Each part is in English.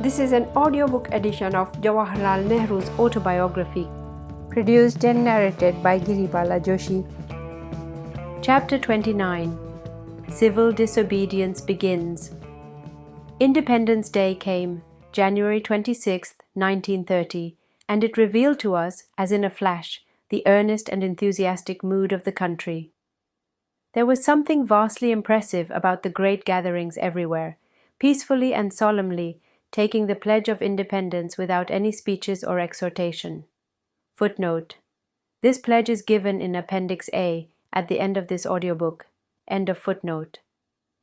This is an audiobook edition of Jawaharlal Nehru's autobiography, produced and narrated by Giribala Joshi. Chapter 29. Civil Disobedience Begins. Independence Day came, January 26, 1930, and it revealed to us, as in a flash, the earnest and enthusiastic mood of the country. There was something vastly impressive about the great gatherings everywhere, peacefully and solemnly taking the pledge of independence without any speeches or exhortation. Footnote: this pledge is given in Appendix A at the end of this audiobook. End of footnote.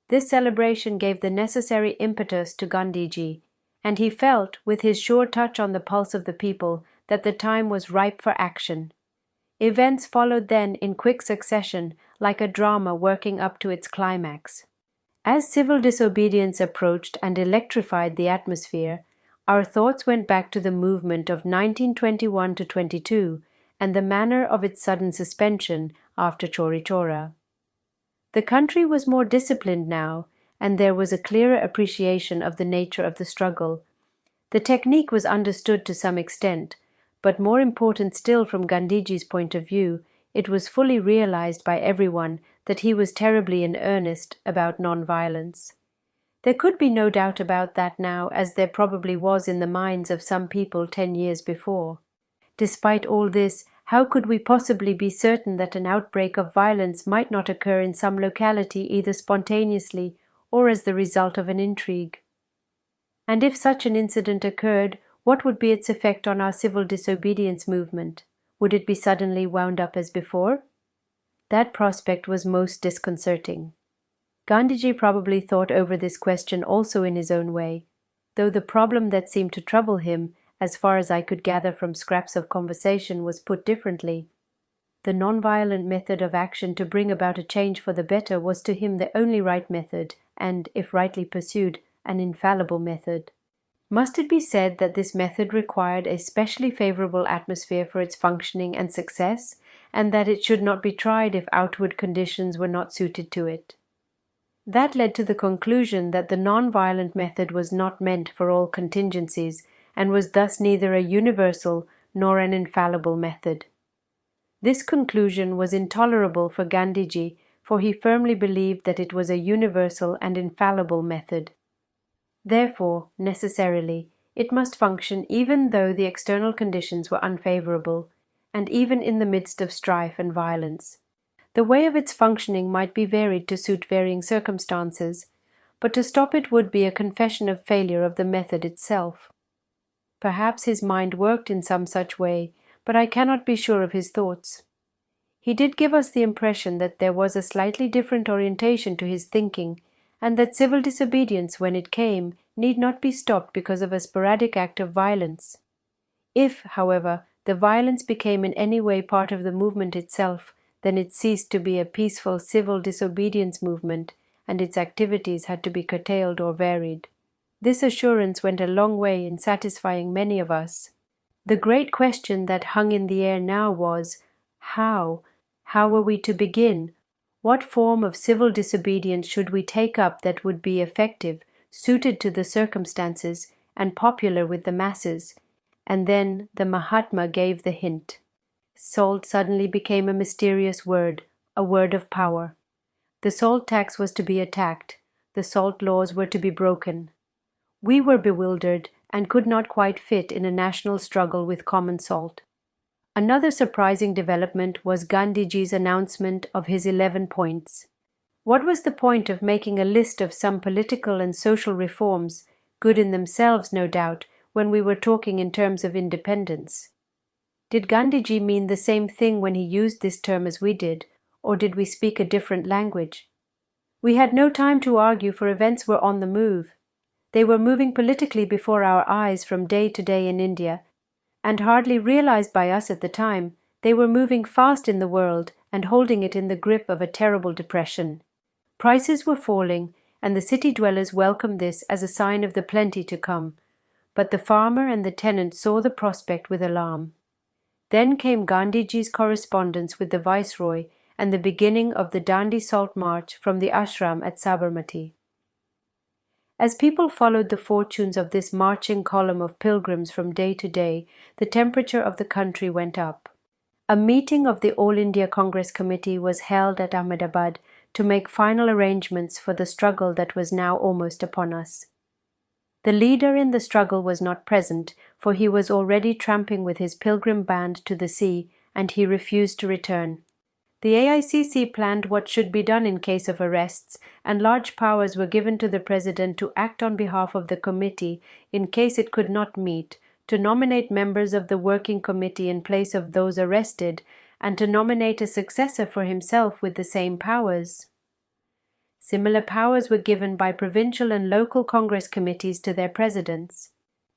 This celebration gave the necessary impetus to Gandhiji, and he felt, with his sure touch on the pulse of the people, that the time was ripe for action. Events followed then in quick succession, like a drama working up to its climax. As civil disobedience approached and electrified the atmosphere, our thoughts went back to the movement of 1921 to 22 and the manner of its sudden suspension after Chori Chora. The country was more disciplined now, and there was a clearer appreciation of the nature of the struggle. The technique was understood to some extent, but more important still from Gandhiji's point of view, it was fully realized by everyone that he was terribly in earnest about non-violence. There could be no doubt about that now, as there probably was in the minds of some people 10 years before. Despite all this, how could we possibly be certain that an outbreak of violence might not occur in some locality either spontaneously or as the result of an intrigue? And if such an incident occurred, what would be its effect on our civil disobedience movement? Would it be suddenly wound up as before? That prospect was most disconcerting. Gandhiji probably thought over this question also in his own way, though the problem that seemed to trouble him, as far as I could gather from scraps of conversation, was put differently. The non-violent method of action to bring about a change for the better was to him the only right method, and, if rightly pursued, an infallible method. Must it be said that this method required a specially favorable atmosphere for its functioning and success, and that it should not be tried if outward conditions were not suited to it? That led to the conclusion that the non-violent method was not meant for all contingencies, and was thus neither a universal nor an infallible method. This conclusion was intolerable for Gandhiji, for he firmly believed that it was a universal and infallible method. Therefore, necessarily, it must function even though the external conditions were unfavorable, and even in the midst of strife and violence. The way of its functioning might be varied to suit varying circumstances, but to stop it would be a confession of failure of the method itself. Perhaps his mind worked in some such way, but I cannot be sure of his thoughts. He did give us the impression that there was a slightly different orientation to his thinking, and that civil disobedience, when it came, need not be stopped because of a sporadic act of violence. If, however, the violence became in any way part of the movement itself, then it ceased to be a peaceful civil disobedience movement, and its activities had to be curtailed or varied. This assurance went a long way in satisfying many of us. The great question that hung in the air now was, how? How were we to begin? What form of civil disobedience should we take up that would be effective, suited to the circumstances, and popular with the masses? And then the Mahatma gave the hint. Salt suddenly became a mysterious word, a word of power. The salt tax was to be attacked. The salt laws were to be broken. We were bewildered and could not quite fit in a national struggle with common salt. Another surprising development was Gandhiji's announcement of his 11 points. What was the point of making a list of some political and social reforms, good in themselves no doubt, when we were talking in terms of independence? Did Gandhiji mean the same thing when he used this term as we did, or did we speak a different language? We had no time to argue, for events were on the move. They were moving politically before our eyes from day to day in India, and hardly realized by us at the time, they were moving fast in the world and holding it in the grip of a terrible depression. Prices were falling, and the city dwellers welcomed this as a sign of the plenty to come, but the farmer and the tenant saw the prospect with alarm. Then came Gandhiji's correspondence with the Viceroy and the beginning of the Dandi Salt March from the ashram at Sabarmati. As people followed the fortunes of this marching column of pilgrims from day to day, the temperature of the country went up. A meeting of the All India Congress Committee was held at Ahmedabad to make final arrangements for the struggle that was now almost upon us. The leader in the struggle was not present, for he was already tramping with his pilgrim band to the sea, and he refused to return. The AICC planned what should be done in case of arrests, and large powers were given to the President to act on behalf of the committee in case it could not meet, to nominate members of the working committee in place of those arrested, and to nominate a successor for himself with the same powers. Similar powers were given by provincial and local Congress committees to their presidents.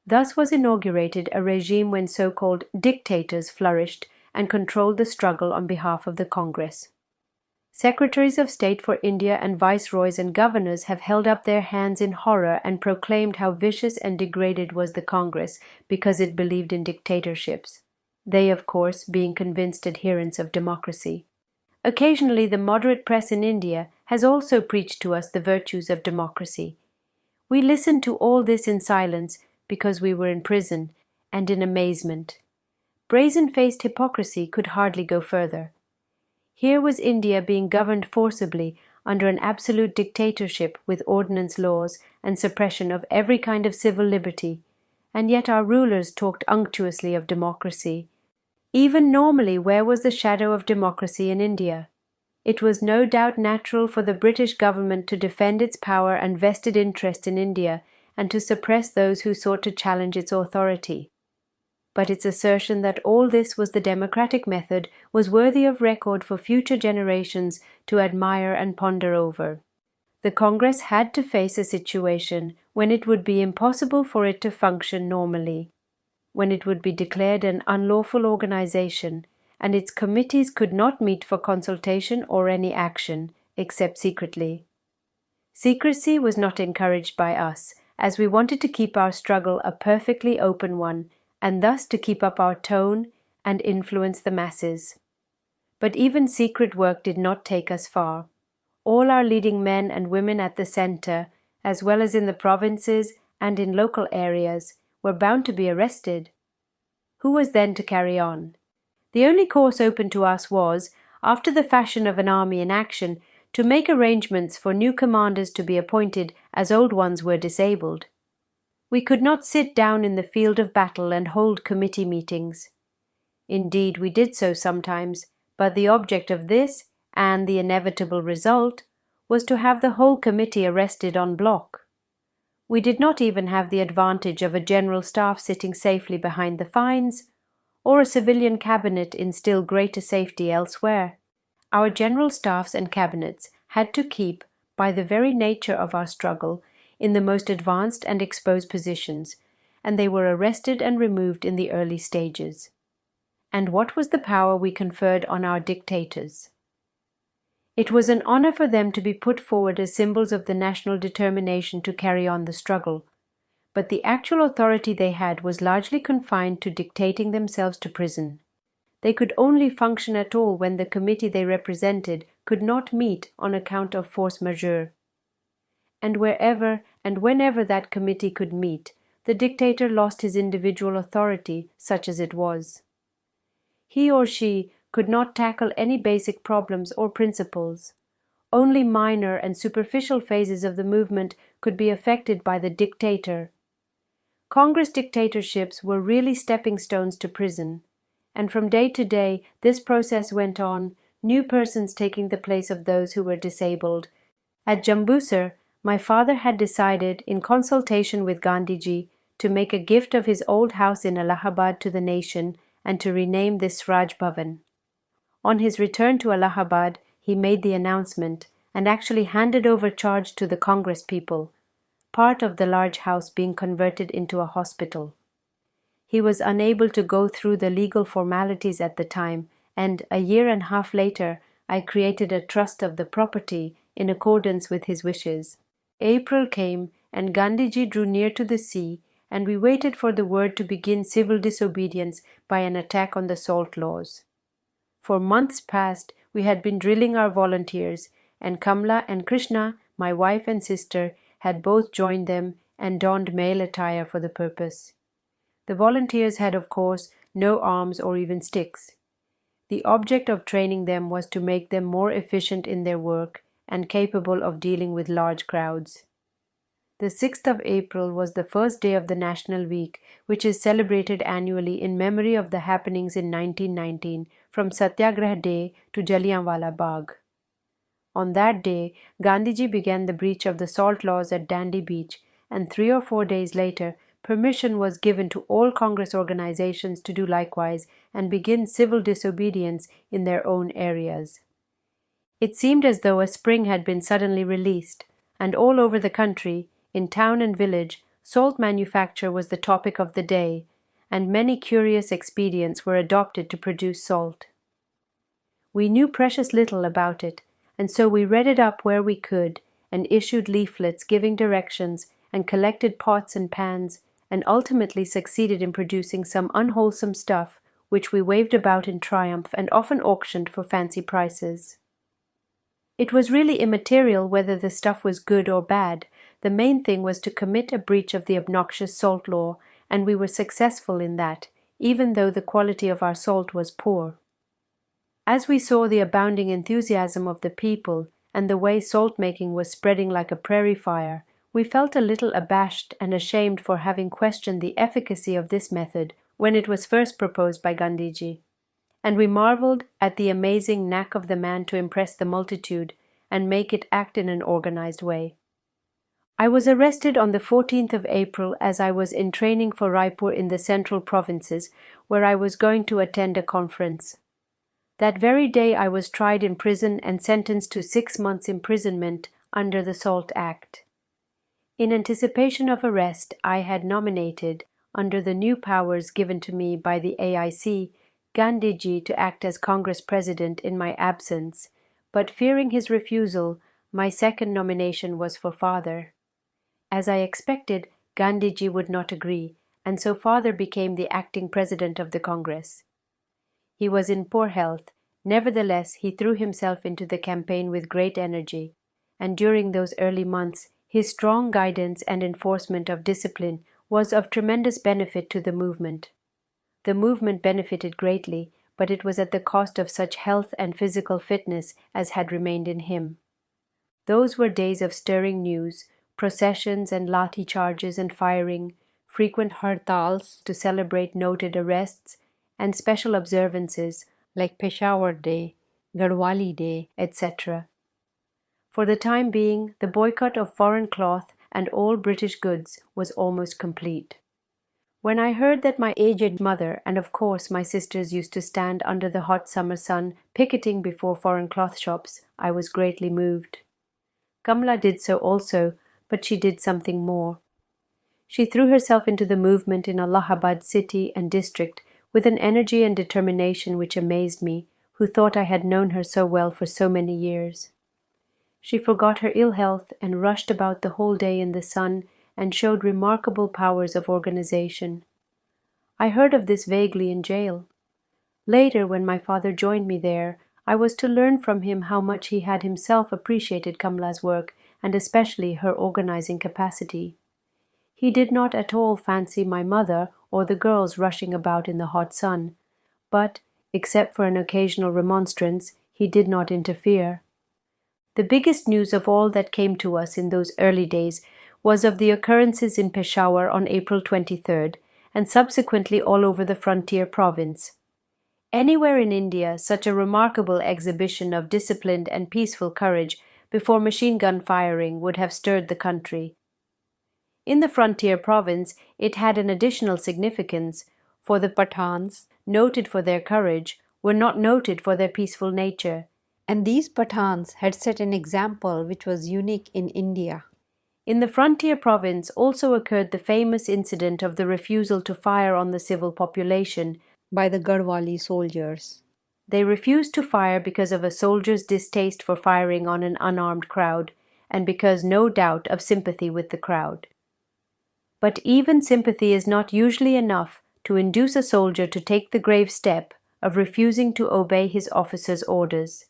Thus was inaugurated a regime when so-called dictators flourished and controlled the struggle on behalf of the Congress. Secretaries of State for India and viceroys and governors have held up their hands in horror and proclaimed how vicious and degraded was the Congress because it believed in dictatorships, they, of course, being convinced adherents of democracy. Occasionally, the moderate press in India has also preached to us the virtues of democracy. We listened to all this in silence because we were in prison and in amazement. Brazen-faced hypocrisy could hardly go further. Here was India being governed forcibly under an absolute dictatorship with ordinance laws and suppression of every kind of civil liberty, and yet our rulers talked unctuously of democracy. Even normally, where was the shadow of democracy in India? It was no doubt natural for the British government to defend its power and vested interest in India and to suppress those who sought to challenge its authority. But its assertion that all this was the democratic method was worthy of record for future generations to admire and ponder over. The Congress had to face a situation when it would be impossible for it to function normally, when it would be declared an unlawful organization, and its committees could not meet for consultation or any action, except secretly. Secrecy was not encouraged by us, as we wanted to keep our struggle a perfectly open one, and thus to keep up our tone and influence the masses. But even secret work did not take us far. All our leading men and women at the center, as well as in the provinces and in local areas, were bound to be arrested. Who was then to carry on? The only course open to us was, after the fashion of an army in action, to make arrangements for new commanders to be appointed as old ones were disabled. We could not sit down in the field of battle and hold committee meetings. Indeed, we did so sometimes, but the object of this, and the inevitable result, was to have the whole committee arrested en bloc. We did not even have the advantage of a general staff sitting safely behind the fines, or a civilian cabinet in still greater safety elsewhere. Our general staffs and cabinets had to keep, by the very nature of our struggle, in the most advanced and exposed positions, and they were arrested and removed in the early stages. And what was the power we conferred on our dictators? It was an honor for them to be put forward as symbols of the national determination to carry on the struggle, but the actual authority they had was largely confined to dictating themselves to prison. They could only function at all when the committee they represented could not meet on account of force majeure. And wherever and whenever that committee could meet, the dictator lost his individual authority, such as it was. He or she could not tackle any basic problems or principles. Only minor and superficial phases of the movement could be affected by the dictator. Congress dictatorships were really stepping stones to prison, and from day to day this process went on, new persons taking the place of those who were disabled. At Jambusar, my father had decided, in consultation with Gandhiji, to make a gift of his old house in Allahabad to the nation and to rename this Raj Bhavan. On his return to Allahabad, he made the announcement and actually handed over charge to the Congress people, part of the large house being converted into a hospital. He was unable to go through the legal formalities at the time, and a year and a half later, I created a trust of the property in accordance with his wishes. April came, and Gandhiji drew near to the sea, and we waited for the word to begin civil disobedience by an attack on the salt laws. For months past, we had been drilling our volunteers, and Kamla and Krishna, my wife and sister, had both joined them and donned male attire for the purpose. The volunteers had, of course, no arms or even sticks. The object of training them was to make them more efficient in their work and capable of dealing with large crowds. The 6th of April was the first day of the National Week, which is celebrated annually in memory of the happenings in 1919 from Satyagraha Day to Jallianwala Bagh. On that day, Gandhiji began the breach of the salt laws at Dandi Beach, and 3 or 4 days later, permission was given to all Congress organizations to do likewise and begin civil disobedience in their own areas. It seemed as though a spring had been suddenly released, and all over the country, in town and village, salt manufacture was the topic of the day, and many curious expedients were adopted to produce salt. We knew precious little about it, and so we read it up where we could, and issued leaflets giving directions, and collected pots and pans, and ultimately succeeded in producing some unwholesome stuff, which we waved about in triumph and often auctioned for fancy prices. It was really immaterial whether the stuff was good or bad. The main thing was to commit a breach of the obnoxious salt law, and we were successful in that, even though the quality of our salt was poor. As we saw the abounding enthusiasm of the people and the way salt-making was spreading like a prairie fire, we felt a little abashed and ashamed for having questioned the efficacy of this method when it was first proposed by Gandhiji, and we marveled at the amazing knack of the man to impress the multitude and make it act in an organized way. I was arrested on the 14th of April as I was in training for Raipur in the central provinces, where I was going to attend a conference. That very day I was tried in prison and sentenced to 6 months' imprisonment under the Salt Act. In anticipation of arrest, I had nominated, under the new powers given to me by the AIC, Gandhiji to act as Congress President in my absence, but fearing his refusal, my second nomination was for Father. As I expected, Gandhiji would not agree, and so Father became the acting President of the Congress. He was in poor health. Nevertheless, he threw himself into the campaign with great energy, and during those early months, his strong guidance and enforcement of discipline was of tremendous benefit to the movement. The movement benefited greatly, but it was at the cost of such health and physical fitness as had remained in him. Those were days of stirring news, processions and lathi charges and firing, frequent hartals to celebrate noted arrests, and special observances like Peshawar Day, Garhwali Day, etc. For the time being, the boycott of foreign cloth and all British goods was almost complete. When I heard that my aged mother and of course my sisters used to stand under the hot summer sun picketing before foreign cloth shops, I was greatly moved. Kamla did so also, but she did something more. She threw herself into the movement in Allahabad city and district with an energy and determination which amazed me, who thought I had known her so well for so many years. She forgot her ill health and rushed about the whole day in the sun and showed remarkable powers of organization. I heard of this vaguely in jail. Later, when my father joined me there, I was to learn from him how much he had himself appreciated Kamla's work and especially her organizing capacity. He did not at all fancy my mother or the girls rushing about in the hot sun, but, except for an occasional remonstrance, he did not interfere. The biggest news of all that came to us in those early days was of the occurrences in Peshawar on April 23rd, and subsequently all over the frontier province. Anywhere in India, such a remarkable exhibition of disciplined and peaceful courage before machine gun firing would have stirred the country. In the frontier province, it had an additional significance, for the Pathans, noted for their courage, were not noted for their peaceful nature. And these Pathans had set an example which was unique in India. In the frontier province also occurred the famous incident of the refusal to fire on the civil population by the Garhwali soldiers. They refused to fire because of a soldier's distaste for firing on an unarmed crowd, and because no doubt of sympathy with the crowd. But even sympathy is not usually enough to induce a soldier to take the grave step of refusing to obey his officer's orders.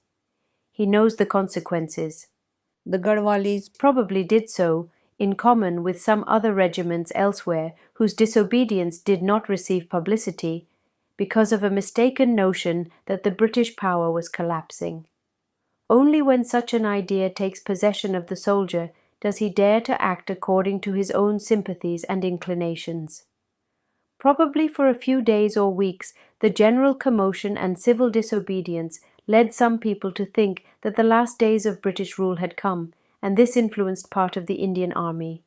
He knows the consequences. The Garhwalis probably did so in common with some other regiments elsewhere whose disobedience did not receive publicity, because of a mistaken notion that the British power was collapsing. Only when such an idea takes possession of the soldier does he dare to act according to his own sympathies and inclinations. Probably for a few days or weeks, the general commotion and civil disobedience led some people to think that the last days of British rule had come, and this influenced part of the Indian Army.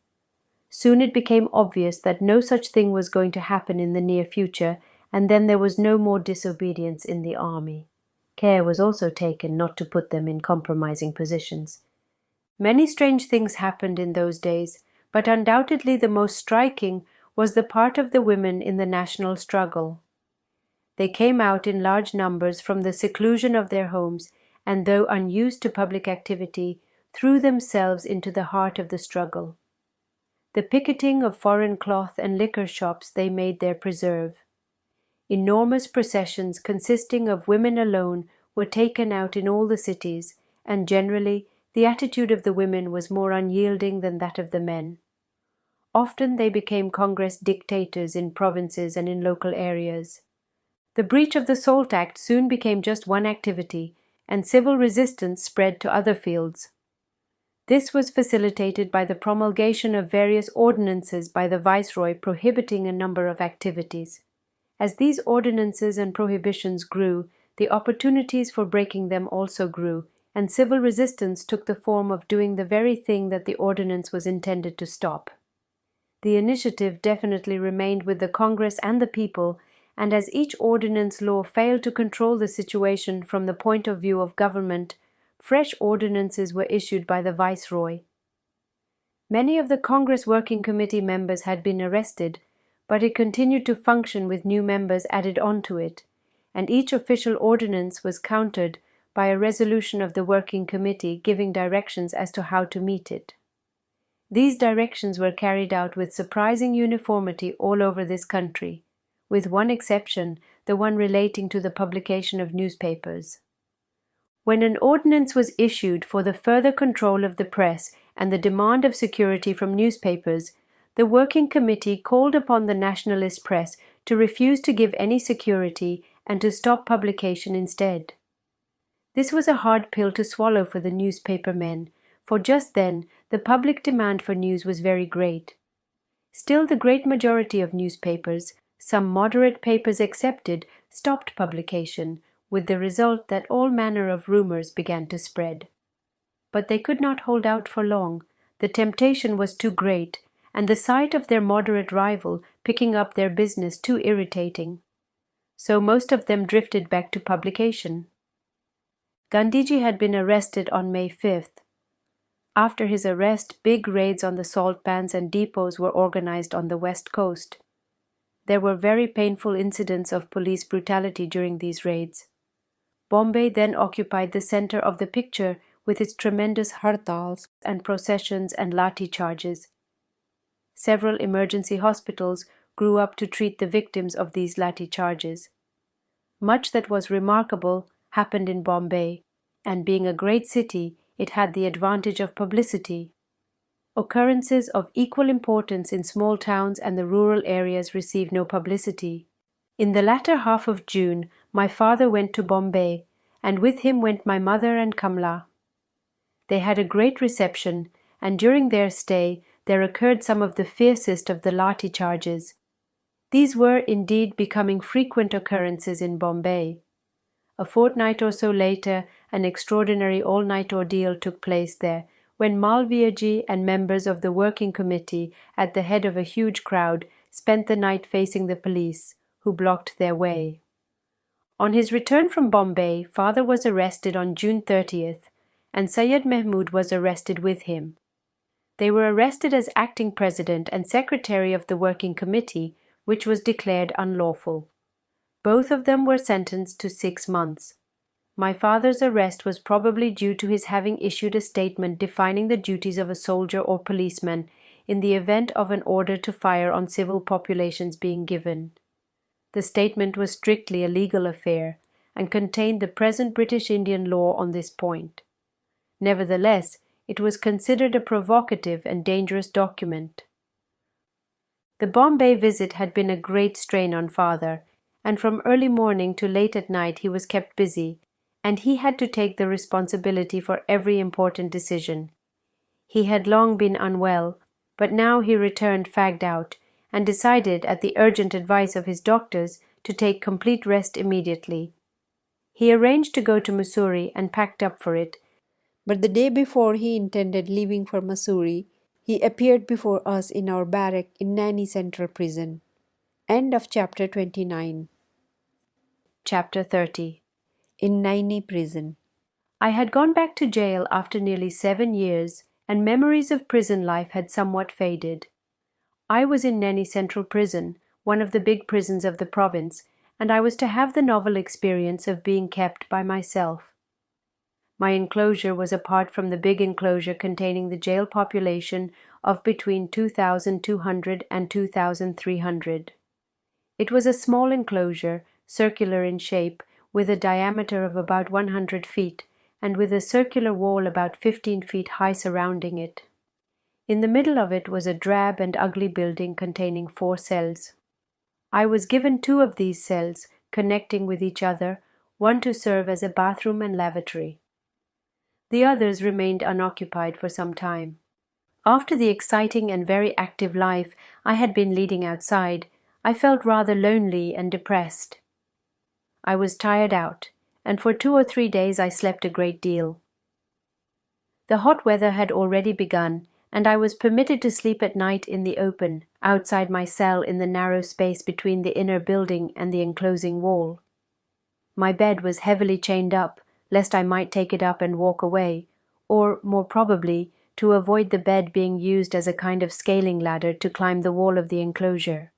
Soon it became obvious that no such thing was going to happen in the near future, and then there was no more disobedience in the army. Care was also taken not to put them in compromising positions. Many strange things happened in those days, but undoubtedly the most striking was the part of the women in the national struggle. They came out in large numbers from the seclusion of their homes, and though unused to public activity, threw themselves into the heart of the struggle. The picketing of foreign cloth and liquor shops they made their preserve. Enormous processions consisting of women alone were taken out in all the cities, and generally the attitude of the women was more unyielding than that of the men. Often they became Congress dictators in provinces and in local areas. The breach of the Salt Act soon became just one activity, and civil resistance spread to other fields. This was facilitated by the promulgation of various ordinances by the Viceroy prohibiting a number of activities. As these ordinances and prohibitions grew, the opportunities for breaking them also grew, and civil resistance took the form of doing the very thing that the ordinance was intended to stop. The initiative definitely remained with the Congress and the people, and as each ordinance law failed to control the situation from the point of view of government, fresh ordinances were issued by the Viceroy. Many of the Congress Working Committee members had been arrested, but it continued to function with new members added on to it, and each official ordinance was countered by a resolution of the Working Committee giving directions as to how to meet it. These directions were carried out with surprising uniformity all over this country, with one exception, the one relating to the publication of newspapers. When an ordinance was issued for the further control of the press and the demand of security from newspapers, the Working Committee called upon the nationalist press to refuse to give any security and to stop publication instead. This was a hard pill to swallow for the newspaper men, for just then the public demand for news was very great. Still, the great majority of newspapers, some moderate papers excepted, stopped publication, with the result that all manner of rumors began to spread. But they could not hold out for long. The temptation was too great, and the sight of their moderate rival picking up their business too irritating. So most of them drifted back to publication. Gandhiji had been arrested on May 5th. After his arrest, big raids on the salt pans and depots were organized on the west coast. There were very painful incidents of police brutality during these raids. Bombay then occupied the center of the picture with its tremendous hartals and processions and lathi charges. Several emergency hospitals grew up to treat the victims of these lathi charges. Much that was remarkable happened in Bombay, and being a great city, it had the advantage of publicity. Occurrences of equal importance in small towns and the rural areas received no publicity. In the latter half of June, my father went to Bombay, and with him went my mother and Kamla. They had a great reception, and during their stay there occurred some of the fiercest of the lathi charges. These were indeed becoming frequent occurrences in Bombay. A fortnight or so later, an extraordinary all-night ordeal took place there, when Malviyaji and members of the Working Committee, at the head of a huge crowd, spent the night facing the police, who blocked their way. On his return from Bombay, father was arrested on June 30th, and Sayyid Mahmud was arrested with him. They were arrested as acting president and secretary of the Working Committee, which was declared unlawful. Both of them were sentenced to 6 months. My father's arrest was probably due to his having issued a statement defining the duties of a soldier or policeman in the event of an order to fire on civil populations being given. The statement was strictly a legal affair and contained the present British Indian law on this point. Nevertheless, It was considered a provocative and dangerous document. The Bombay visit had been a great strain on father, and from early morning to late at night he was kept busy, and he had to take the responsibility for every important decision. He had long been unwell, but now he returned fagged out, and decided, at the urgent advice of his doctors, to take complete rest immediately. He arranged to go to Mussoorie and packed up for it, But the day before he intended leaving for Mussoorie, he appeared before us in our barrack in Naini Central Prison. End of chapter 29. Chapter 30. In Naini Prison. I had gone back to jail after nearly 7 years, and memories of prison life had somewhat faded. I was in Naini Central Prison, one of the big prisons of the province, and I was to have the novel experience of being kept by myself. My enclosure was apart from the big enclosure containing the jail population of between 2,200 and 2,300. It was a small enclosure, circular in shape, with a diameter of about 100 feet, and with a circular wall about 15 feet high surrounding it. In the middle of it was a drab and ugly building containing 4 cells. I was given 2 of these cells, connecting with each other, one to serve as a bathroom and lavatory. The others remained unoccupied for some time. After the exciting and very active life I had been leading outside, I felt rather lonely and depressed. I was tired out, and for 2 or 3 days I slept a great deal. The hot weather had already begun, and I was permitted to sleep at night in the open, outside my cell in the narrow space between the inner building and the enclosing wall. My bed was heavily chained up, lest I might take it up and walk away, or, more probably, to avoid the bed being used as a kind of scaling ladder to climb the wall of the enclosure.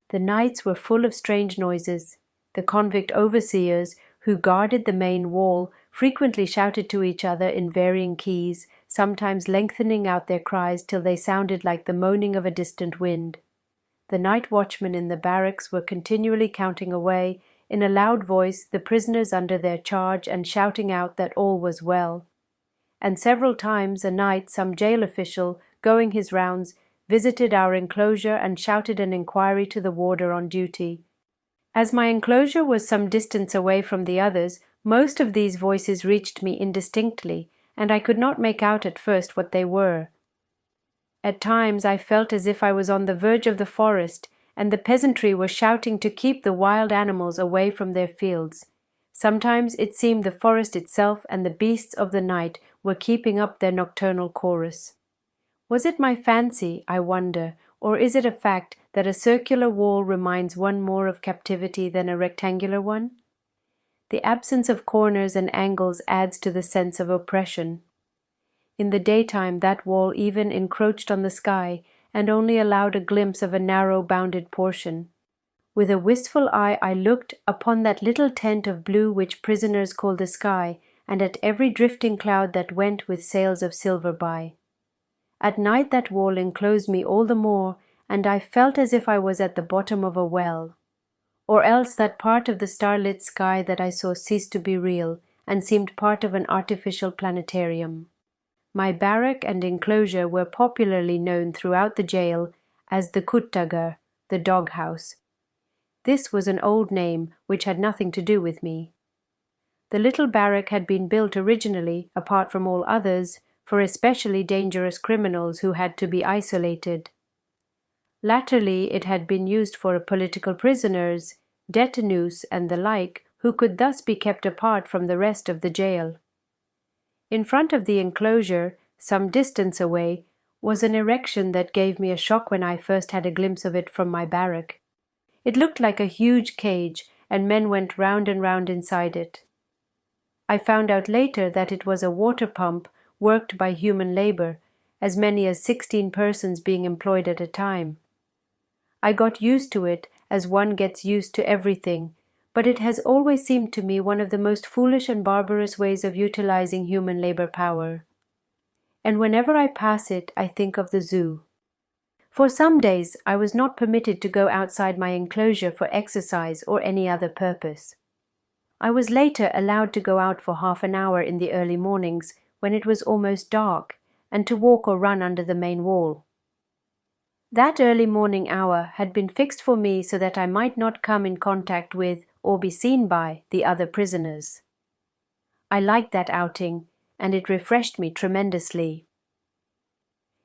The nights were full of strange noises. The convict overseers, who guarded the main wall, frequently shouted to each other in varying keys, sometimes lengthening out their cries till they sounded like the moaning of a distant wind. The night watchmen in the barracks were continually counting away, in a loud voice, the prisoners under their charge and shouting out that all was well. And several times a night some jail official, going his rounds, visited our enclosure and shouted an inquiry to the warder on duty. As my enclosure was some distance away from the others, most of these voices reached me indistinctly, and I could not make out at first what they were. At times I felt as if I was on the verge of the forest, and the peasantry were shouting to keep the wild animals away from their fields. Sometimes it seemed the forest itself and the beasts of the night were keeping up their nocturnal chorus. Was it my fancy, I wonder, or is it a fact that a circular wall reminds one more of captivity than a rectangular one? The absence of corners and angles adds to the sense of oppression. In the daytime that wall even encroached on the sky and only allowed a glimpse of a narrow bounded portion. With a wistful eye I looked upon that little tent of blue which prisoners call the sky, and at every drifting cloud that went with sails of silver by. At night that wall enclosed me all the more, and I felt as if I was at the bottom of a well. Or else that part of the starlit sky that I saw ceased to be real, and seemed part of an artificial planetarium. My barrack and enclosure were popularly known throughout the jail as the Kuttagar, the dog house. This was an old name which had nothing to do with me. The little barrack had been built originally, apart from all others, for especially dangerous criminals who had to be isolated. Latterly it had been used for political prisoners, détenus and the like, who could thus be kept apart from the rest of the jail. In front of the enclosure, some distance away, was an erection that gave me a shock when I first had a glimpse of it from my barrack. It looked like a huge cage, and men went round and round inside it. I found out later that it was a water pump worked by human labor, as many as 16 persons being employed at a time. I got used to it as one gets used to everything, but it has always seemed to me one of the most foolish and barbarous ways of utilizing human labor power. And whenever I pass it, I think of the zoo. For some days I was not permitted to go outside my enclosure for exercise or any other purpose. I was later allowed to go out for half an hour in the early mornings, when it was almost dark, and to walk or run under the main wall. That early morning hour had been fixed for me so that I might not come in contact with, or be seen by, the other prisoners. I liked that outing, and it refreshed me tremendously.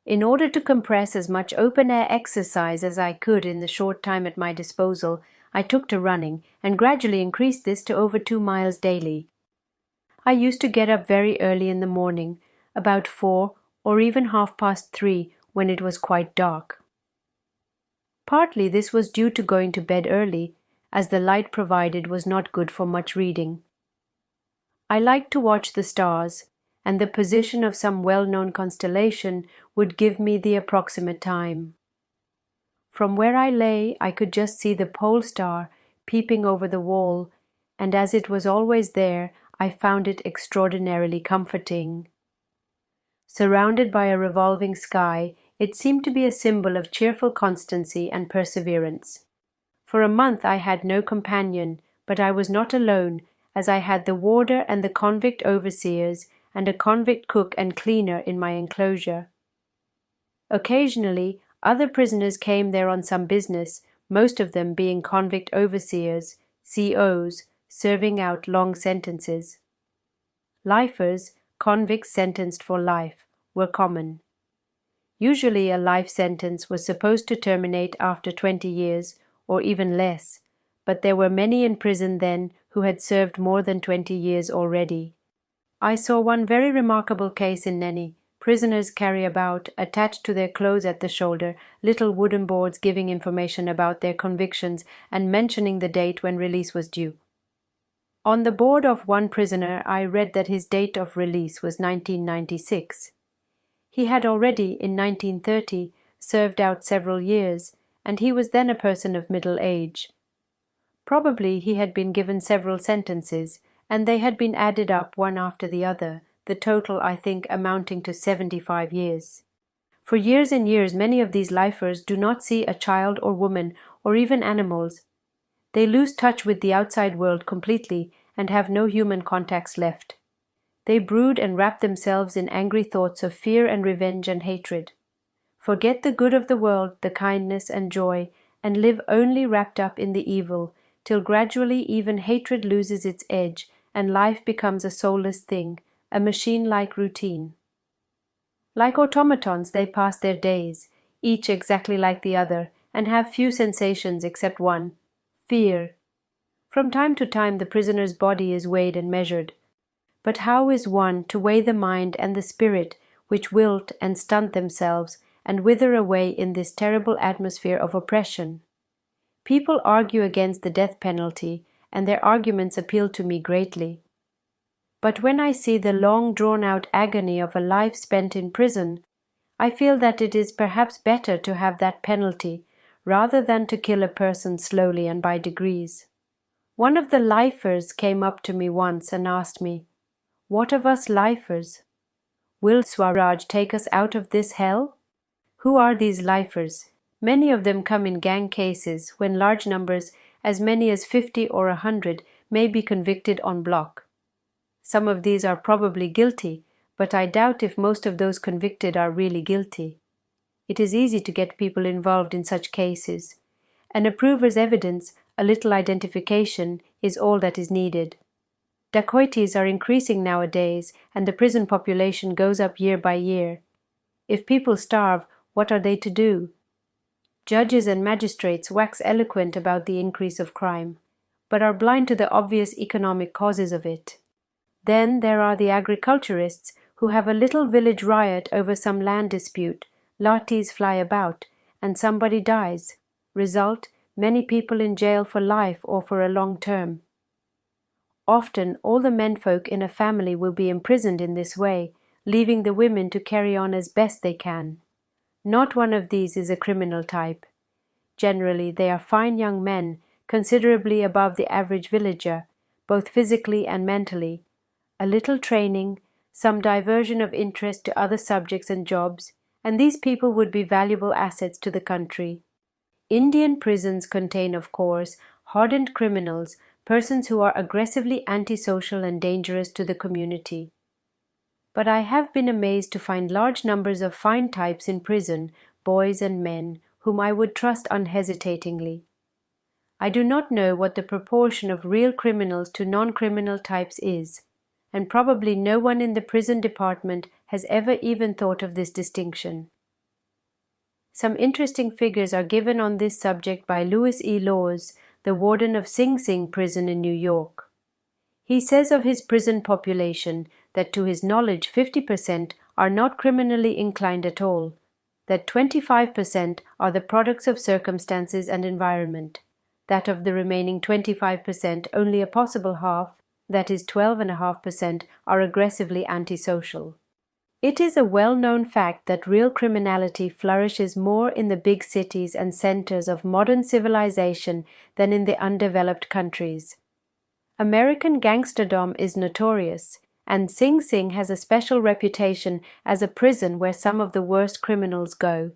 In order to compress as much open-air exercise as I could in the short time at my disposal, I took to running, and gradually increased this to over 2 miles daily. I used to get up very early in the morning, about 4 or even 3:30 when it was quite dark. Partly this was due to going to bed early, as the light provided was not good for much reading. I liked to watch the stars, and the position of some well-known constellation would give me the approximate time. From where I lay I could just see the pole star peeping over the wall, and as it was always there, I found it extraordinarily comforting. Surrounded by a revolving sky, it seemed to be a symbol of cheerful constancy and perseverance. For a month I had no companion, but I was not alone, as I had the warder and the convict overseers and a convict cook and cleaner in my enclosure. Occasionally, other prisoners came there on some business, most of them being convict overseers, COs, serving out long sentences. Lifers, convicts sentenced for life, were common. Usually a life sentence was supposed to terminate after 20 years, or even less, but there were many in prison then who had served more than 20 years already. I saw one very remarkable case in Naini. Prisoners carry about, attached to their clothes at the shoulder, little wooden boards giving information about their convictions and mentioning the date when release was due. On the board of one prisoner I read that his date of release was 1996. He had already, in 1930, served out several years, and he was then a person of middle age. Probably he had been given several sentences, and they had been added up one after the other, the total, I think, amounting to 75 years. For years and years many of these lifers do not see a child or woman or even animals. They lose touch with the outside world completely and have no human contacts left. They brood and wrap themselves in angry thoughts of fear and revenge and hatred. Forget the good of the world, the kindness and joy, and live only wrapped up in the evil, till gradually even hatred loses its edge and life becomes a soulless thing, a machine-like routine. Like automatons they pass their days, each exactly like the other, and have few sensations except one: fear. From time to time the prisoner's body is weighed and measured. But how is one to weigh the mind and the spirit which wilt and stunt themselves and wither away in this terrible atmosphere of oppression? People argue against the death penalty, and their arguments appeal to me greatly. But when I see the long drawn-out agony of a life spent in prison, I feel that it is perhaps better to have that penalty rather than to kill a person slowly and by degrees. One of the lifers came up to me once and asked me, "What of us lifers? Will Swaraj take us out of this hell?" Who are these lifers? Many of them come in gang cases when large numbers, as many as 50 or 100, may be convicted en bloc. Some of these are probably guilty, but I doubt if most of those convicted are really guilty. It is easy to get people involved in such cases. An approver's evidence, a little identification, is all that is needed. Dacoities are increasing nowadays, and the prison population goes up year by year. If people starve, what are they to do? Judges and magistrates wax eloquent about the increase of crime, but are blind to the obvious economic causes of it. Then there are the agriculturists who have a little village riot over some land dispute, lathis fly about, and somebody dies. Result, many people in jail for life or for a long term. Often all the menfolk in a family will be imprisoned in this way, leaving the women to carry on as best they can. Not one of these is a criminal type. Generally they are fine young men, considerably above the average villager, both physically and mentally. A little training, some diversion of interest to other subjects and jobs, and these people would be valuable assets to the country. Indian prisons contain, of course, hardened criminals, persons who are aggressively antisocial and dangerous to the community. But I have been amazed to find large numbers of fine types in prison, boys and men, whom I would trust unhesitatingly. I do not know what the proportion of real criminals to non-criminal types is, and probably no one in the prison department has ever even thought of this distinction. Some interesting figures are given on this subject by Louis E. Laws, the warden of Sing Sing prison in New York. He says of his prison population that to his knowledge 50% are not criminally inclined at all, that 25% are the products of circumstances and environment, that of the remaining 25% only a possible half, that is 12.5%, are aggressively antisocial. It is a well-known fact that real criminality flourishes more in the big cities and centers of modern civilization than in the undeveloped countries. American gangsterdom is notorious, and Sing Sing has a special reputation as a prison where some of the worst criminals go.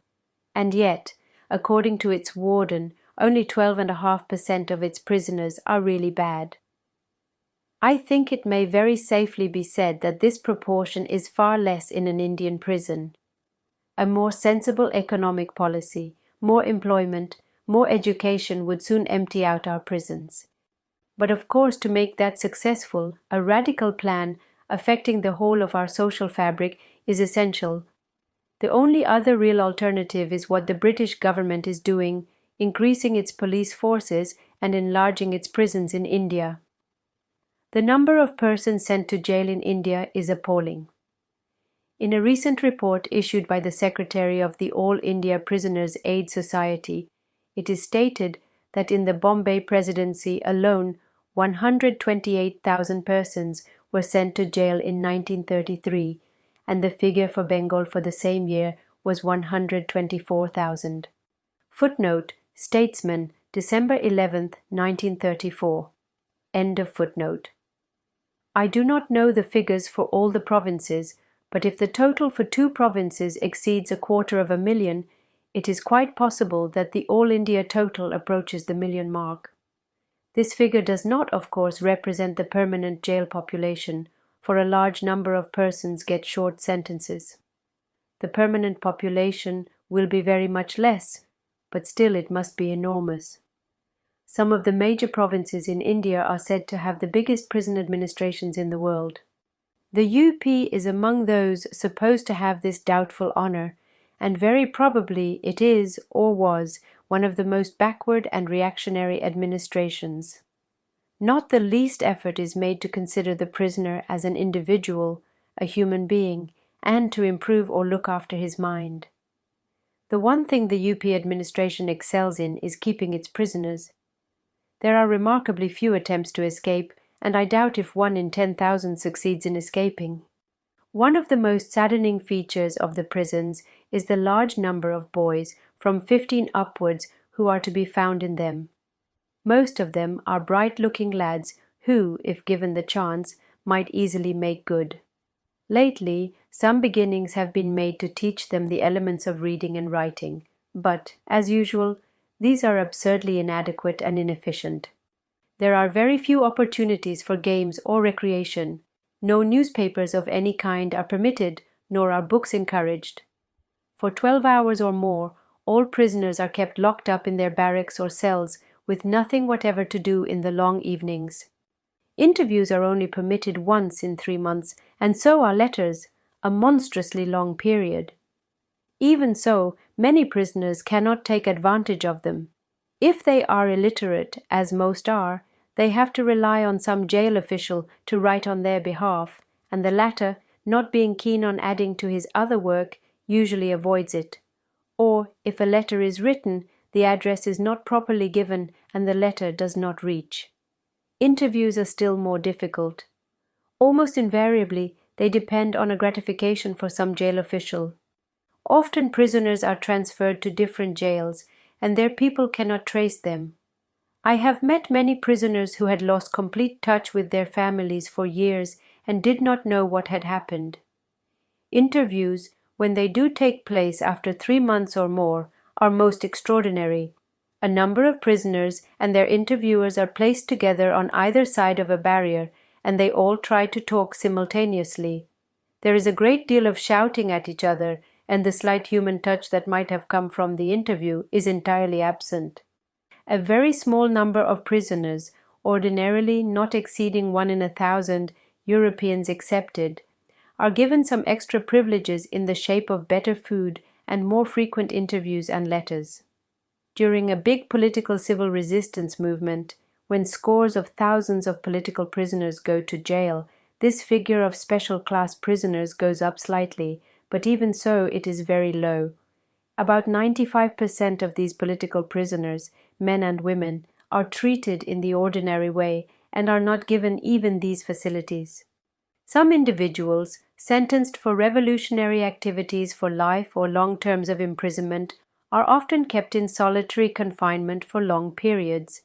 And yet, according to its warden, only 12.5% of its prisoners are really bad. I think it may very safely be said that this proportion is far less in an Indian prison. A more sensible economic policy, more employment, more education would soon empty out our prisons. But of course, to make that successful, a radical plan affecting the whole of our social fabric is essential. The only other real alternative is what the British government is doing, increasing its police forces and enlarging its prisons in India. The number of persons sent to jail in India is appalling. In a recent report issued by the Secretary of the All India Prisoners' Aid Society, it is stated that in the Bombay Presidency alone 128,000 persons were sent to jail in 1933, and the figure for Bengal for the same year was 124,000. Footnote: Statesman, December 11, 1934. End of footnote. I do not know the figures for all the provinces, but if the total for 2 provinces exceeds 250,000, it is quite possible that the All India total approaches the million mark. This figure does not, of course, represent the permanent jail population, for a large number of persons get short sentences. The permanent population will be very much less, but still it must be enormous. Some of the major provinces in India are said to have the biggest prison administrations in the world. The UP is among those supposed to have this doubtful honor, and very probably it is, or was, one of the most backward and reactionary administrations. Not the least effort is made to consider the prisoner as an individual, a human being, and to improve or look after his mind. The one thing the UP administration excels in is keeping its prisoners. There are remarkably few attempts to escape, and I doubt if 1 in 10,000 succeeds in escaping. One of the most saddening features of the prisons is the large number of boys from 15 upwards who are to be found in them. Most of them are bright-looking lads who, if given the chance, might easily make good. Lately, some beginnings have been made to teach them the elements of reading and writing, but, as usual, these are absurdly inadequate and inefficient. There are very few opportunities for games or recreation. No newspapers of any kind are permitted, nor are books encouraged. For 12 hours or more, all prisoners are kept locked up in their barracks or cells with nothing whatever to do in the long evenings. Interviews are only permitted once in 3 months, and so are letters, a monstrously long period. Even so, many prisoners cannot take advantage of them. If they are illiterate, as most are, they have to rely on some jail official to write on their behalf, and the latter, not being keen on adding to his other work, usually avoids it. Or, if a letter is written, the address is not properly given and the letter does not reach. Interviews are still more difficult. Almost invariably, they depend on a gratification for some jail official. Often prisoners are transferred to different jails, and their people cannot trace them. I have met many prisoners who had lost complete touch with their families for years and did not know what had happened. Interviews, when they do take place after 3 months or more, are most extraordinary. A number of prisoners and their interviewers are placed together on either side of a barrier, and they all try to talk simultaneously. There is a great deal of shouting at each other, and the slight human touch that might have come from the interview is entirely absent. A very small number of prisoners, ordinarily not exceeding 1 in 1,000, Europeans excepted, are given some extra privileges in the shape of better food and more frequent interviews and letters. During a big political civil resistance movement, when scores of thousands of political prisoners go to jail, this figure of special class prisoners goes up slightly, but even so it is very low. About 95% of these political prisoners, men and women, are treated in the ordinary way and are not given even these facilities. Some individuals, sentenced for revolutionary activities for life or long terms of imprisonment, are often kept in solitary confinement for long periods.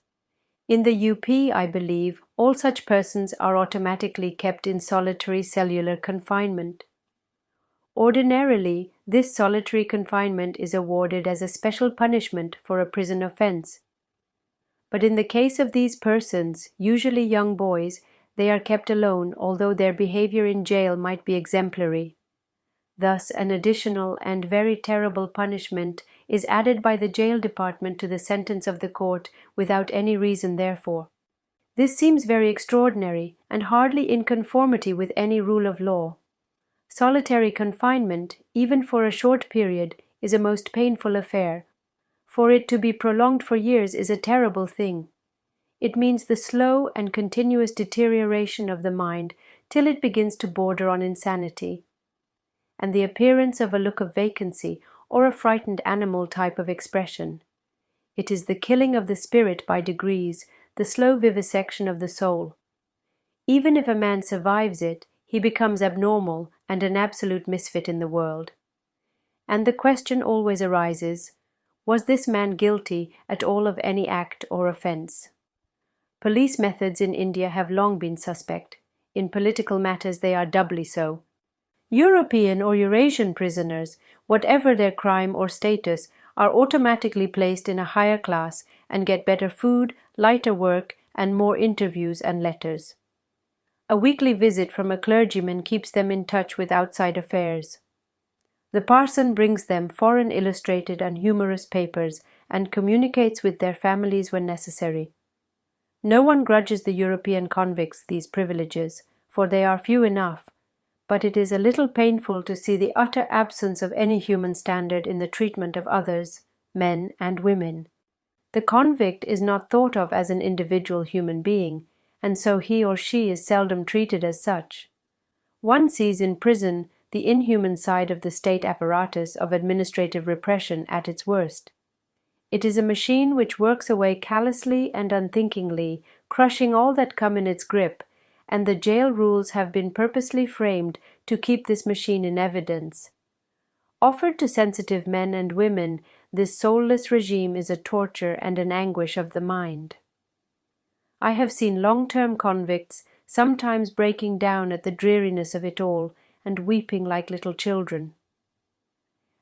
In the UP, I believe, all such persons are automatically kept in solitary cellular confinement. Ordinarily, this solitary confinement is awarded as a special punishment for a prison offense. But in the case of these persons, usually young boys, they are kept alone, although their behavior in jail might be exemplary. Thus, an additional and very terrible punishment is added by the jail department to the sentence of the court without any reason therefor. This seems very extraordinary and hardly in conformity with any rule of law. Solitary confinement, even for a short period, is a most painful affair. For it to be prolonged for years is a terrible thing. It means the slow and continuous deterioration of the mind till it begins to border on insanity, and the appearance of a look of vacancy or a frightened animal type of expression. It is the killing of the spirit by degrees, the slow vivisection of the soul. Even if a man survives it, he becomes abnormal and an absolute misfit in the world. And the question always arises, was this man guilty at all of any act or offense? Police methods in India have long been suspect. In political matters they are doubly so. European or Eurasian prisoners, whatever their crime or status, are automatically placed in a higher class and get better food, lighter work, and more interviews and letters. A weekly visit from a clergyman keeps them in touch with outside affairs. The parson brings them foreign illustrated and humorous papers and communicates with their families when necessary. No one grudges the European convicts these privileges, for they are few enough, but it is a little painful to see the utter absence of any human standard in the treatment of others, men and women. The convict is not thought of as an individual human being, and so he or she is seldom treated as such. One sees in prison the inhuman side of the state apparatus of administrative repression at its worst. It is a machine which works away callously and unthinkingly, crushing all that come in its grip, and the jail rules have been purposely framed to keep this machine in evidence. Offered to sensitive men and women, this soulless regime is a torture and an anguish of the mind. I have seen long-term convicts sometimes breaking down at the dreariness of it all and weeping like little children.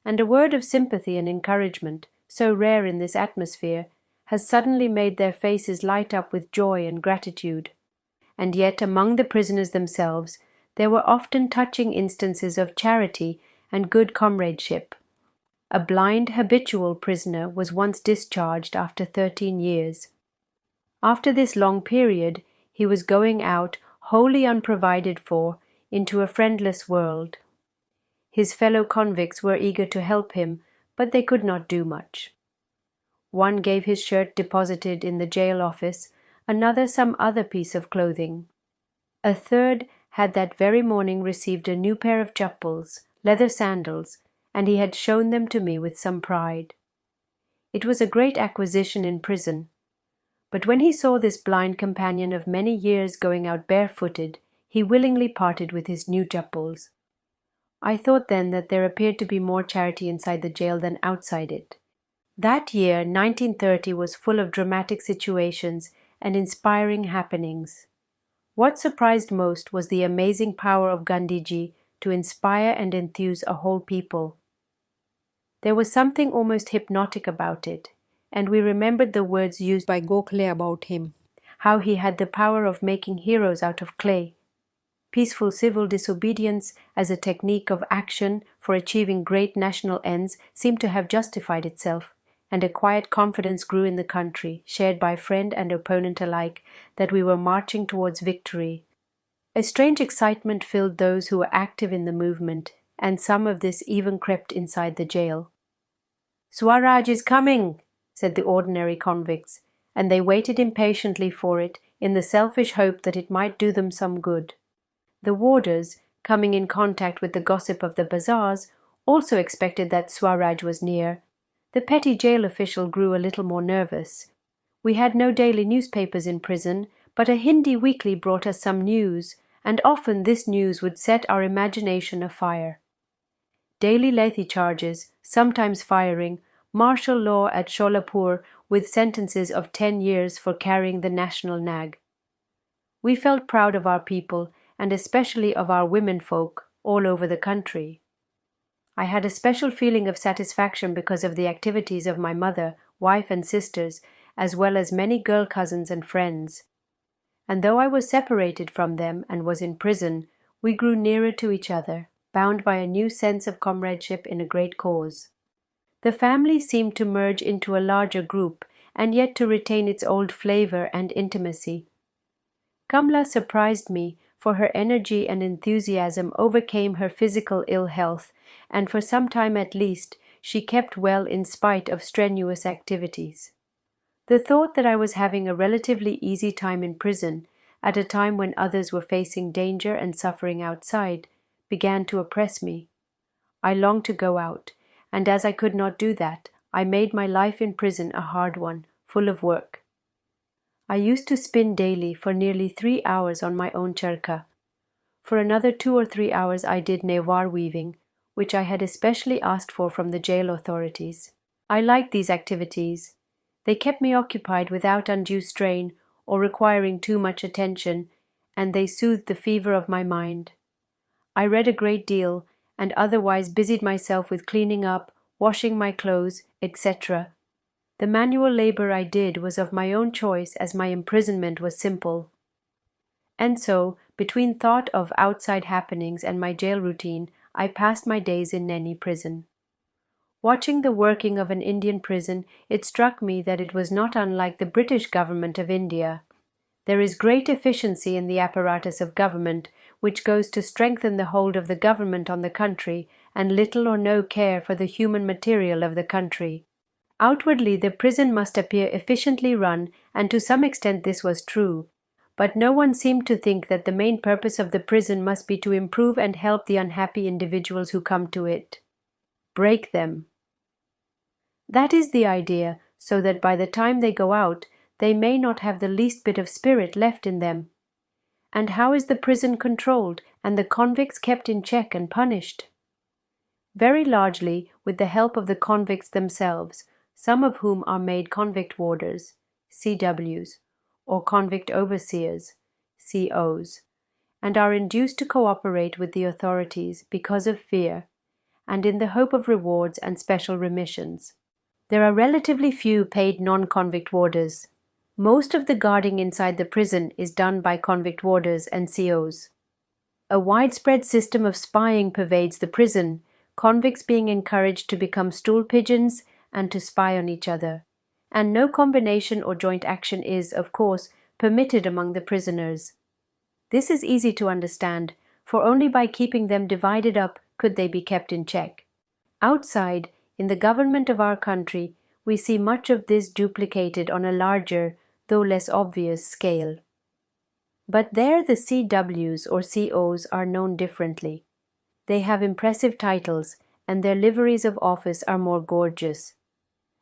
And a word of sympathy and encouragement, so rare in this atmosphere, has suddenly made their faces light up with joy and gratitude. And yet among the prisoners themselves there were often touching instances of charity and good comradeship. A blind habitual prisoner was once discharged after 13 years. After this long period, he was going out, wholly unprovided for, into a friendless world. His fellow convicts were eager to help him, but they could not do much. One gave his shirt deposited in the jail office, another some other piece of clothing. A third had that very morning received a new pair of chappals, leather sandals, and he had shown them to me with some pride. It was a great acquisition in prison. But when he saw this blind companion of many years going out barefooted, he willingly parted with his new chappals. I thought then that there appeared to be more charity inside the jail than outside it. That year, 1930, was full of dramatic situations and inspiring happenings. What surprised most was the amazing power of Gandhiji to inspire and enthuse a whole people. There was something almost hypnotic about it, and we remembered the words used by Gokhale about him, how he had the power of making heroes out of clay. peaceful civil disobedience as a technique of action for achieving great national ends seemed to have justified itself, and a quiet confidence grew in the country, shared by friend and opponent alike, that we were marching towards victory. A strange excitement filled those who were active in the movement, and some of this even crept inside the jail. "Swaraj is coming," said the ordinary convicts, and they waited impatiently for it in the selfish hope that it might do them some good. The warders, coming in contact with the gossip of the bazaars, also expected that Swaraj was near. The petty jail official grew a little more nervous. We had no daily newspapers in prison, but a Hindi weekly brought us some news, and often this news would set our imagination afire. Daily lathi charges, sometimes firing, martial law at Sholapur with sentences of 10 years for carrying the national nag. We felt proud of our people, and especially of our womenfolk all over the country. I had a special feeling of satisfaction because of the activities of my mother, wife and sisters, as well as many girl cousins and friends. And though I was separated from them and was in prison, we grew nearer to each other, bound by a new sense of comradeship in a great cause. The family seemed to merge into a larger group, and yet to retain its old flavor and intimacy. Kamla surprised me, for her energy and enthusiasm overcame her physical ill health, and for some time at least she kept well in spite of strenuous activities. The thought that I was having a relatively easy time in prison, at a time when others were facing danger and suffering outside, began to oppress me. I longed to go out, and as I could not do that, I made my life in prison a hard one, full of work. I used to spin daily for nearly 3 hours on my own charkha. For another 2 or 3 hours I did newar weaving, which I had especially asked for from the jail authorities. I liked these activities. They kept me occupied without undue strain or requiring too much attention, and they soothed the fever of my mind. I read a great deal, and otherwise busied myself with cleaning up, washing my clothes, etc. The manual labor I did was of my own choice, as my imprisonment was simple. And so, between thought of outside happenings and my jail routine, I passed my days in Naini prison. Watching the working of an Indian prison, it struck me that it was not unlike the British government of India. There is great efficiency in the apparatus of government, which goes to strengthen the hold of the government on the country, and little or no care for the human material of the country. Outwardly, the prison must appear efficiently run, and to some extent this was true. But no one seemed to think that the main purpose of the prison must be to improve and help the unhappy individuals who come to it. Break them. That is the idea, so that by the time they go out, they may not have the least bit of spirit left in them. And how is the prison controlled, and the convicts kept in check and punished? Very largely with the help of the convicts themselves, some of whom are made convict warders, CWs, or convict overseers, COs, and are induced to cooperate with the authorities because of fear, and in the hope of rewards and special remissions. There are relatively few paid non-convict warders. Most of the guarding inside the prison is done by convict warders and COs. A widespread system of spying pervades the prison, convicts being encouraged to become stool pigeons and to spy on each other, and no combination or joint action is, of course, permitted among the prisoners. This is easy to understand, for only by keeping them divided up could they be kept in check. Outside, in the government of our country, we see much of this duplicated on a larger, though less obvious, scale. But there the CWs or COs are known differently. They have impressive titles, and their liveries of office are more gorgeous.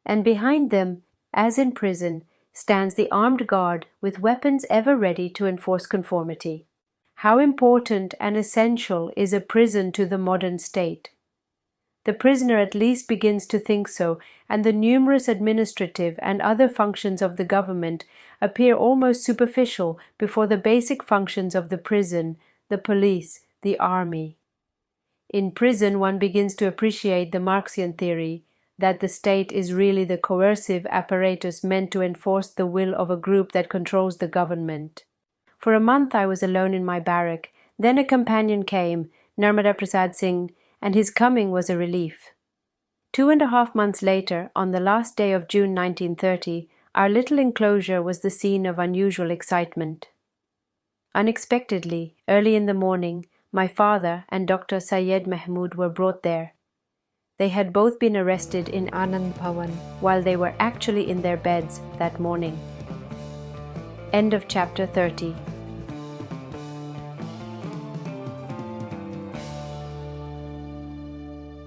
And behind them, as in prison, stands the armed guard with weapons ever ready to enforce conformity. How important and essential is a prison to the modern state? The prisoner at least begins to think so, and the numerous administrative and other functions of the government appear almost superficial before the basic functions of the prison, the police, the army. In prison one begins to appreciate the Marxian theory that the state is really the coercive apparatus meant to enforce the will of a group that controls the government. For a month I was alone in my barrack, Then a companion came, Narmada Prasad Singh, and his coming was a relief. 2.5 months later, on the last day of June 1930, our little enclosure was the scene of unusual excitement. Unexpectedly, early in the morning, my father and Dr. Syed Mahmood were brought there. They had both been arrested in Anand Bhavan while they were actually in their beds that morning. End of chapter 30.